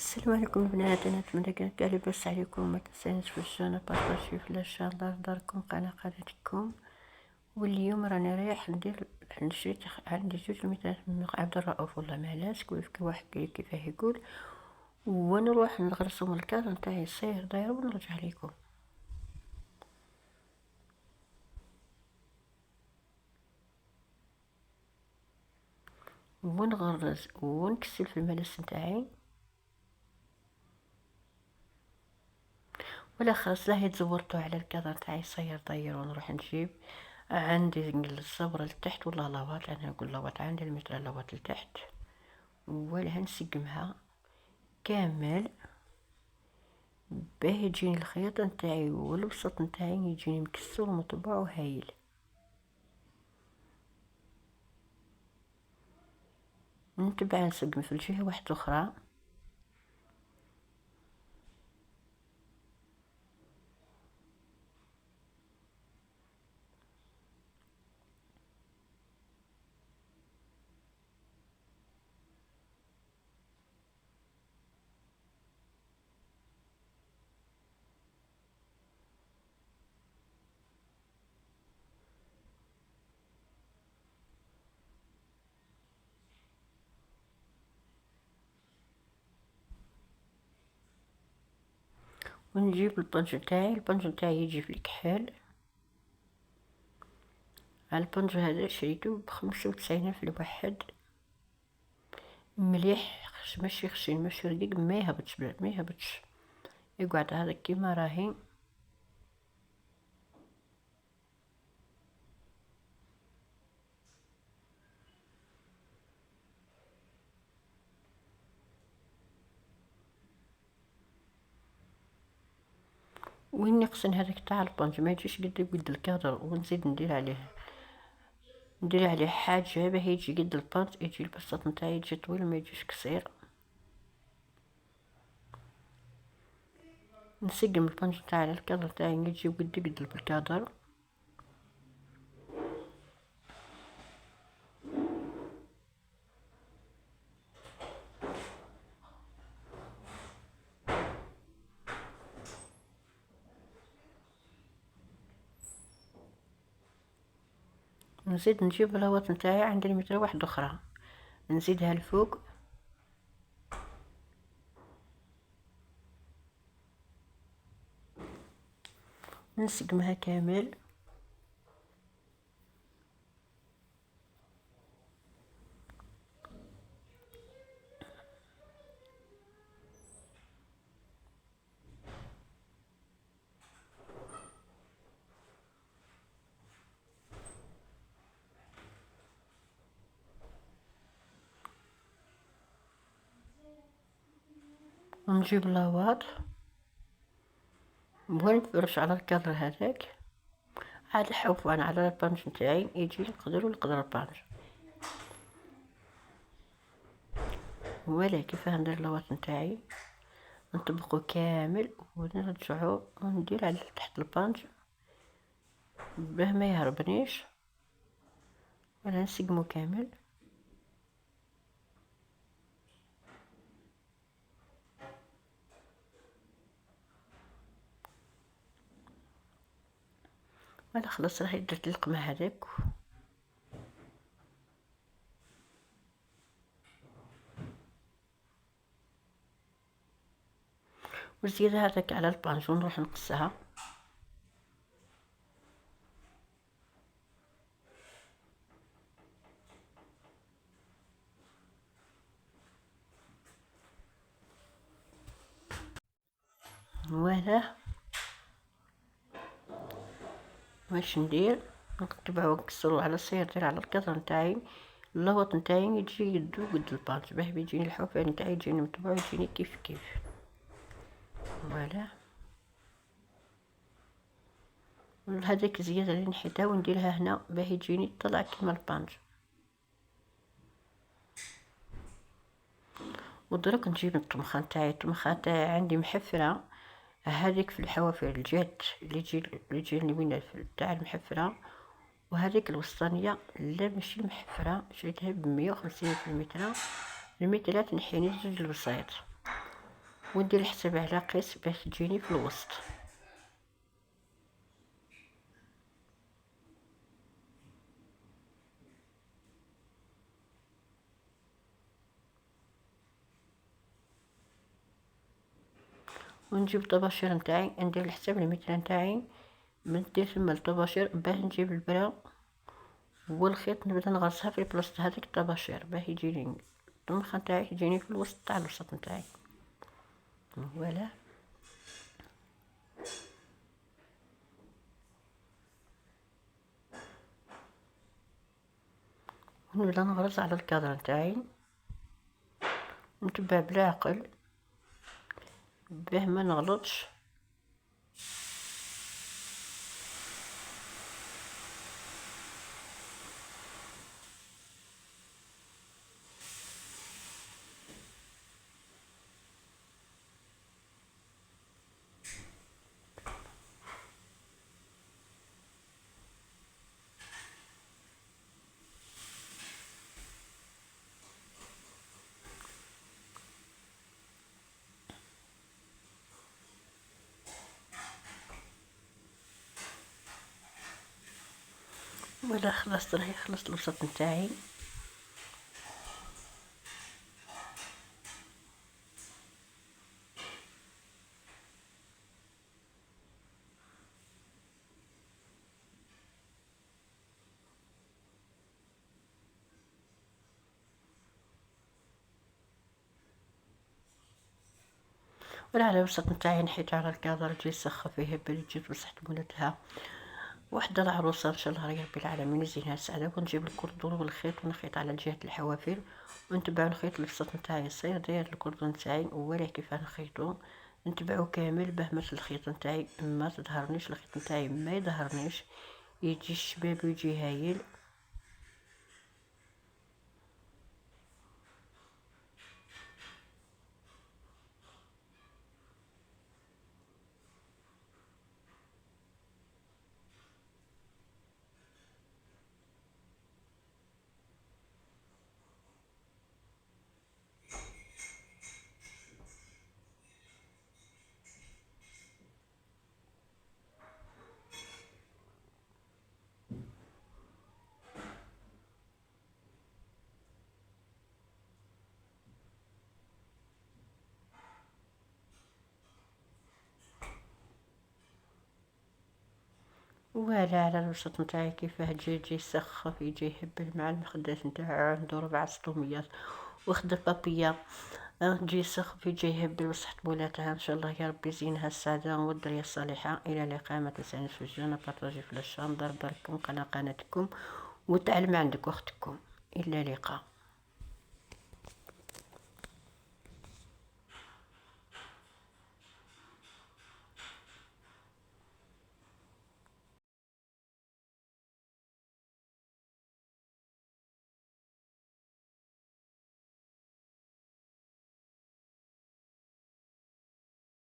السلام عليكم البنات، انا نتمنى كاع لاباس عليكم. ما تنسونيش باش بارطاجيو في الاشياء داركم قناه قناتكم. واليوم راني رايح ندير نشري عندي 2 من عبد الرؤوف والله معلاش كيف واحد كيفاه يقول، ونروح نغرسهم الكاظ نتاعي صاير داير ونرجع لكم ونغرز ونكسل في الملس نتاعي. ولا خلاص لا تزورتو على الكاظ تاعي صاير داير، ونروح نجيب عندي الصبرة لتحت ولا لاواط، انا نقول لاواط عندي المتر لاواط لتحت، ولا نسقمها كامل باه يجيني الخياطة نتاعي والوسط نتاعي يجيني مكسور ومطبوع وهايل. نتبع نسقم في الجهة واحدة اخرى. ونجيب البنج نتاعي يجي في الكحال. البنج هذا شريته ب95 الواحد، مليح ماشي خشين ماشي رقيق، ما يهبطش ما يهبطش، يقعد هذا كيما راهي. وين نقصن هذاك تاع البنج ما يجيش قد الكادر، ونزيد ندير عليه حاجه باه يجي قد البنج، يجي البساط نتاعي يجي طويل ما يجيش قصير. نسقم البنج نتاعي الكادر تاعي يجي قد بالكادر. نزيد نجيب الهواط نتاعي عندي المتر واحدة اخرى، نزيدها الفوق. نسقمها كامل. ونجيب الهواط ونفرش على الكادر هذاك، عاد الحوفان على البانج نتاعي يجي القدر البانج. ولا كيفاه ندير الهواط نتاعي نطبقو كامل ونرجعو وندير على تحت البانج باه ما يهربنيش، ولا نسقمو كامل. ولا خلاص راهي درت القمة هذاك. والزيادة هذاك على البانج ونروح نقصها. ولا واش ندير، نتبعو نكسرو على صير على الكادر نتاعي، اللوط نتاعي يجي قد البانج باه بيجيني الحوفان نتاعي يجيني مطبوع يجيني كيف كيف. فوالا هذيك الزياده اللي نحيتها ونديرها هنا باه يجيني طلع كيما البانج. ودرك نجيب الطمخه نتاعي عندي محفره، هذيك في الحوافر الجهات اللي يجي وين تاع المحفره، وهذيك الوسطانيه لا ماشي محفره، شريتها ب150 في المتر، المترات نحيني 2 الوسيط. وندير الحساب على قيس باش تجيني في الوسط. ونجيب الطباشير نتاعي، ندير الحساب المتر نتاعي، ندير ثم الطباشير باش نجيب البرا والخيط، نبدا نغرسها في بلاصه هذيك الطباشير باش يجيني الطمخه نتاعي يجيني في الوسط تاع الوسط نتاعي. فوالا. ونبدا نغرز على الكادر نتاعي، نتبع بالعقل باه ما نغلطش. ولا خلصت، راهي خلصت الوسط نتاعي. ولا على الوسط نتاعي نحيت على الكادر تجي سخة فيها بلي جيت وسحت مولتها وحده العروسه ان شاء الله رب العالمين يزينها السعاده. ونجيب الكردون والخيط ونخيط على جهه الحوافر ونتبع نخيط الوسط نتاعي الصير داير الكردون نتاعي ولا كيف نخيطو، نتبعو كامل باه ما الخيط نتاعي ما تظهرنيش، الخيط نتاعي ما يظهرنيش، يجي الشباب ويجي هايل. ولا على الوسط نتاعي كيفاه تجي يسخف يجي يهبل مع المخدات نتاعو، عنده 4 سطوميات وخد بابية تجي يسخف يجي يهبل وصحت مولاتها. ان شاء الله يا ربي يزينها السعادة والدرية الصالحة. الى اللقاء، ما تنسانيش في الجنة بارطاجي في الشام، دار داركم قناتكم وتعلم عندك اختكم. الى اللقاء.